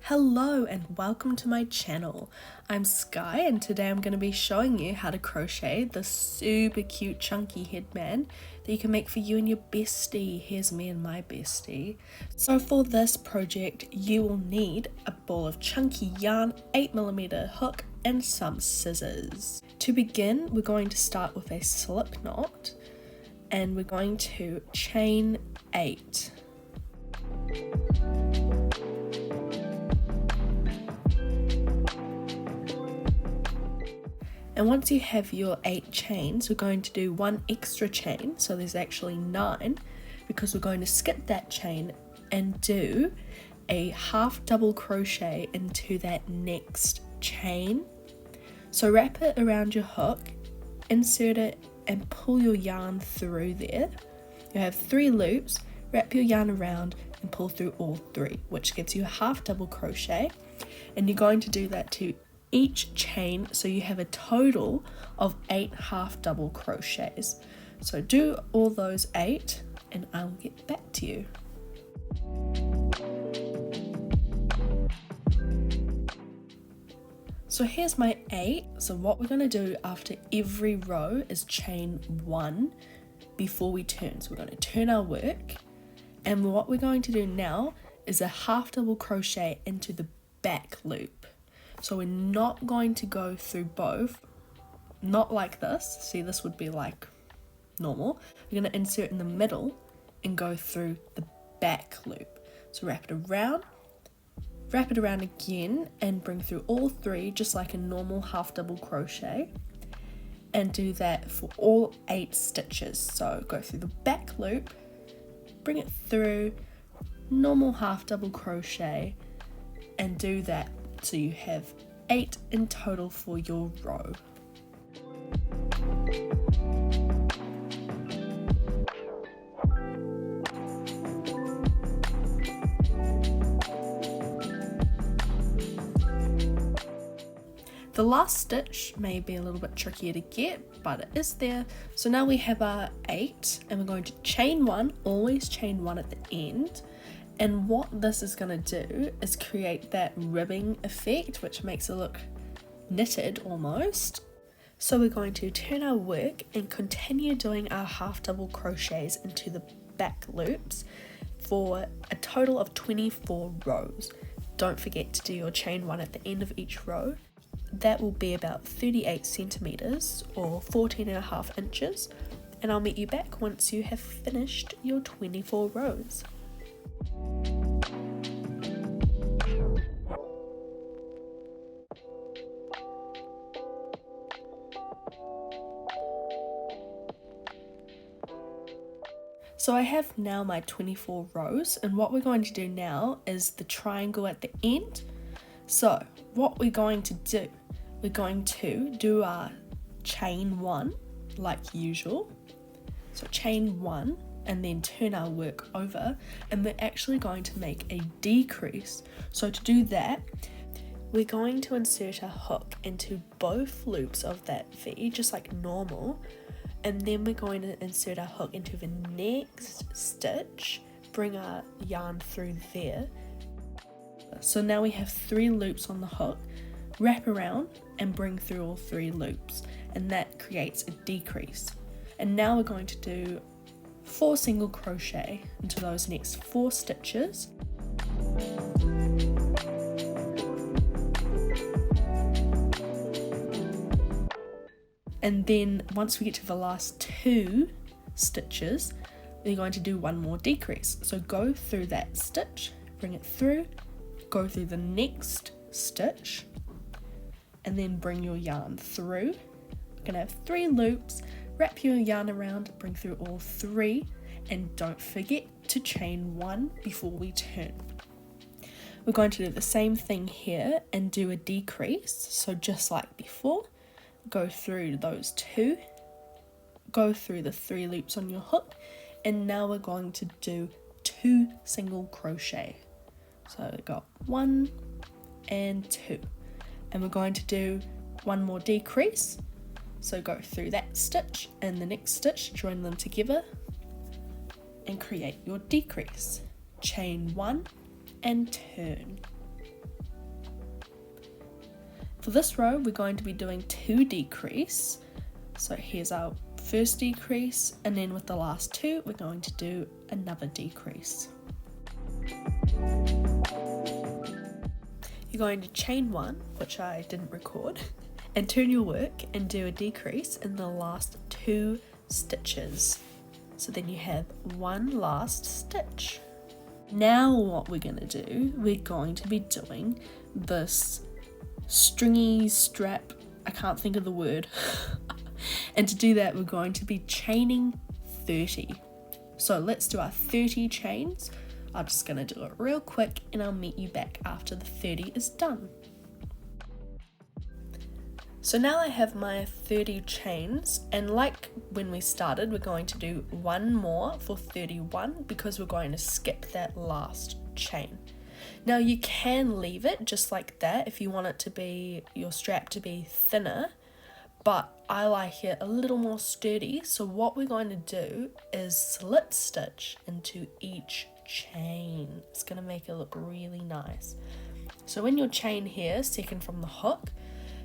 Hello and welcome to my channel. I'm Sky and today I'm going to be showing you how to crochet the super cute chunky headband that you can make for you and your bestie. Here's me and my bestie. So for this project you will need a ball of chunky yarn, 8mm hook and some scissors. To begin, we're going to start with a slip knot and we're going to chain 8. And once you have your 8 chains, we're going to do one extra chain, so there's actually 9, because we're going to skip that chain and do a half double crochet into that next chain. So wrap it around your hook, insert it and pull your yarn through there. You have 3 loops, wrap your yarn around and pull through all 3, which gives you a half double crochet, and you're going to do that to each chain, so you have a total of 8 half double crochets. So do all those 8 and I'll get back to you. So here's my 8. So what we're going to do after every row is chain 1 before we turn. So we're going to turn our work, and what we're going to do now is a half double crochet into the back loop. So we're not going to go through both, not like this. See, this would be like normal. We're going to insert in the middle and go through the back loop. So wrap it around again and bring through all 3 just like a normal half double crochet, and do that for all 8 stitches. So go through the back loop, bring it through, normal half double crochet, and do that so you have 8 in total for your row. The last stitch may be a little bit trickier to get, but it is there. So now we have our 8 and we're going to chain 1, always chain 1 at the end. And what this is going to do is create that ribbing effect, which makes it look knitted almost. So we're going to turn our work and continue doing our half double crochets into the back loops for a total of 24 rows. Don't forget to do your chain 1 at the end of each row. That will be about 38 centimeters or 14.5 inches. And I'll meet you back once you have finished your 24 rows. So I have now my 24 rows, and what we're going to do now is the triangle at the end. So what we're going to do our chain 1 like usual. So chain 1 and then turn our work over, and we're actually going to make a decrease. So to do that, we're going to insert a hook into both loops of that V just like normal, and then we're going to insert our hook into the next stitch, bring our yarn through there. So now we have 3 loops on the hook, wrap around and bring through all 3 loops, and that creates a decrease. And now we're going to do 4 single crochet into those next 4 stitches. And then once we get to the last 2 stitches, we're going to do one more decrease. So go through that stitch, bring it through, go through the next stitch, and then bring your yarn through. We're going to have 3 loops, wrap your yarn around, bring through all 3, and don't forget to chain 1 before we turn. We're going to do the same thing here and do a decrease. So just like before, go through those 2, go through the 3 loops on your hook, and now we're going to do 2 single crochet. So we got 1 and 2, and we're going to do one more decrease. So go through that stitch and the next stitch, join them together and create your decrease. Chain 1 and turn. For this row, we're going to be doing 2 decrease. So here's our first decrease, and then with the last 2, we're going to do another decrease. You're going to chain 1, which I didn't record, and turn your work and do a decrease in the last 2 stitches. So then you have 1 last stitch. Now what we're going to do, we're going to be doing this stringy strap, I can't think of the word, and to do that we're going to be chaining 30. So let's do our 30 chains. I'm just going to do it real quick and I'll meet you back after the 30 is done. So now I have my 30 chains, and like when we started, we're going to do 1 more for 31 because we're going to skip that last chain. Now you can leave it just like that if you want it to be, your strap to be thinner, but I like it a little more sturdy. So what we're going to do is slip stitch into each chain. It's going to make it look really nice. So in your chain here, second from the hook,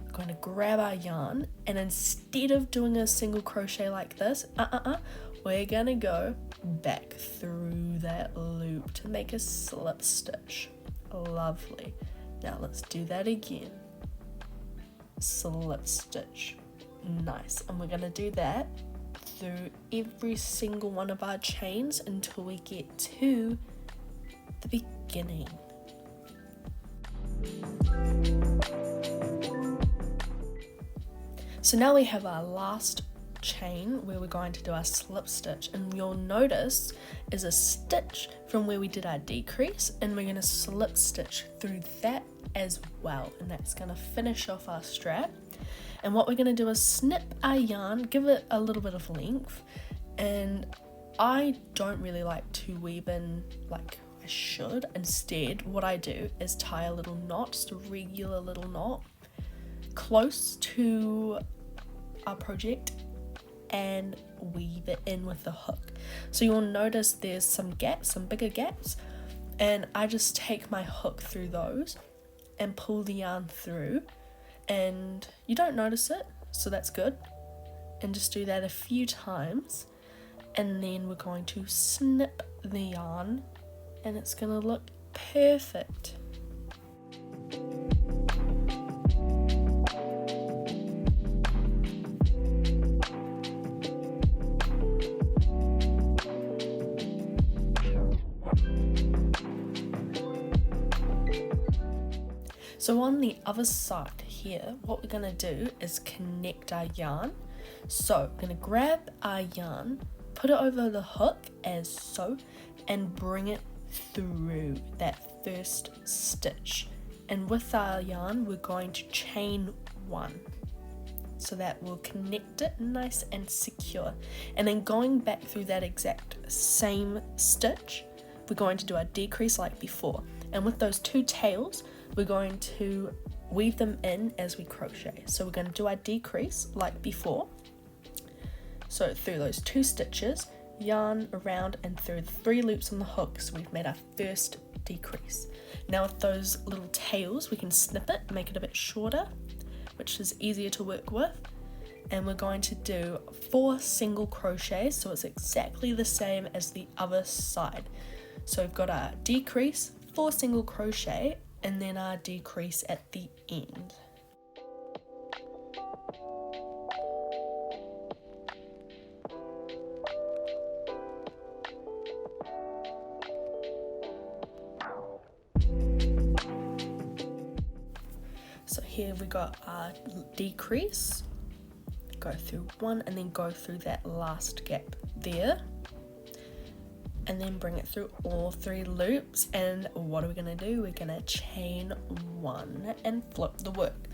we're going to grab our yarn, and instead of doing a single crochet like this, we're going to go back through that loop to make a slip stitch. Lovely. Now let's do that again. Slip stitch. Nice. And we're going to do that through every single one of our chains until we get to the beginning. So now we have our last chain where we're going to do our slip stitch, and you'll notice is a stitch from where we did our decrease, and we're going to slip stitch through that as well, and that's going to finish off our strap. And what we're going to do is snip our yarn, give it a little bit of length, and I don't really like to weave in like I should. Instead, what I do is tie a little knot, just a regular little knot close to our project, and weave it in with the hook. So you'll notice there's some gaps, some bigger gaps, and I just take my hook through those and pull the yarn through, and you don't notice it, so that's good. And just do that a few times, and then we're going to snip the yarn, and it's going to look perfect. So on the other side here, what we're going to do is connect our yarn. So we're going to grab our yarn, put it over the hook as so, and bring it through that first stitch. And with our yarn, we're going to chain 1. So that will connect it nice and secure. And then going back through that exact same stitch, we're going to do our decrease like before. And with those 2 tails, we're going to weave them in as we crochet. So we're going to do our decrease like before. So through those 2 stitches, yarn around and through the 3 loops on the hook. So we've made our first decrease. Now with those little tails, we can snip it, make it a bit shorter, which is easier to work with. And we're going to do 4 single crochets, so it's exactly the same as the other side. So we've got our decrease, 4 single crochet, and then our decrease at the end. So here we got our decrease, go through 1 and then go through that last gap there, and then bring it through all 3 loops. And what are we going to do? We're going to chain 1 and flip the work.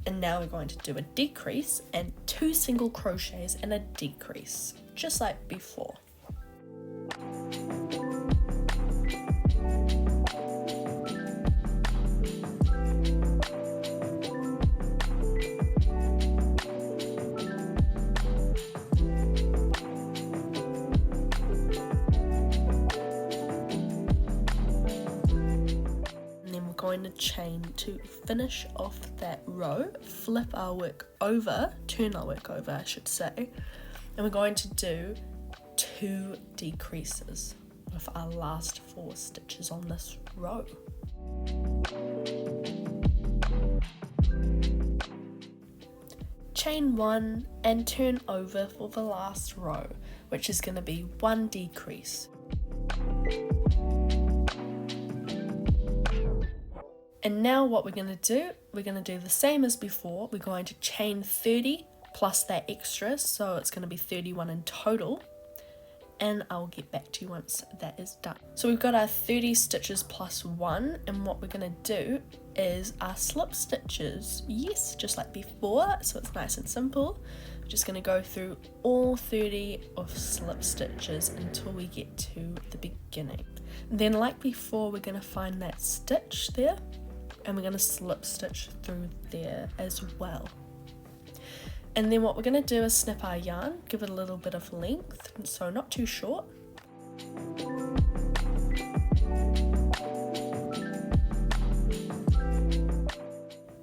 And now we're going to do a decrease and 2 single crochets and a decrease, just like before. going to chain to finish off that row, flip our work over, turn our work over I should say, and we're going to do 2 decreases with our last 4 stitches on this row. Chain 1 and turn over for the last row, which is going to be 1 decrease. And now what we're going to do the same as before. We're going to chain 30 plus that extra, so it's going to be 31 in total, and I'll get back to you once that is done. So we've got our 30 stitches plus 1, and what we're going to do is our slip stitches, yes, just like before, so it's nice and simple. We're just going to go through all 30 of slip stitches until we get to the beginning. And then like before, we're going to find that stitch there, and we're going to slip stitch through there as well. And then what we're going to do is snip our yarn, give it a little bit of length, so not too short.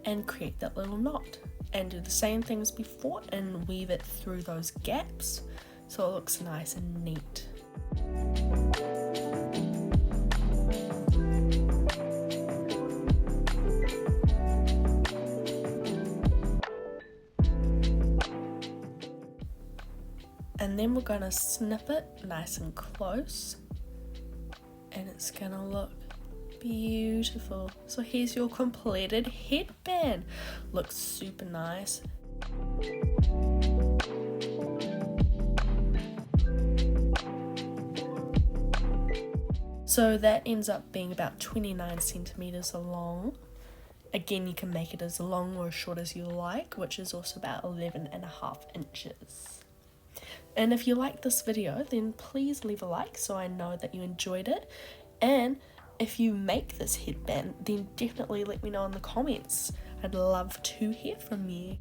And create that little knot. And do the same thing as before and weave it through those gaps so it looks nice and neat. And then we're going to snip it nice and close, and it's going to look beautiful. So here's your completed headband. Looks super nice. So that ends up being about 29 centimeters long. Again, you can make it as long or as short as you like, which is also about 11.5 inches. And if you like this video, then please leave a like so I know that you enjoyed it. And if you make this headband, then definitely let me know in the comments. I'd love to hear from you.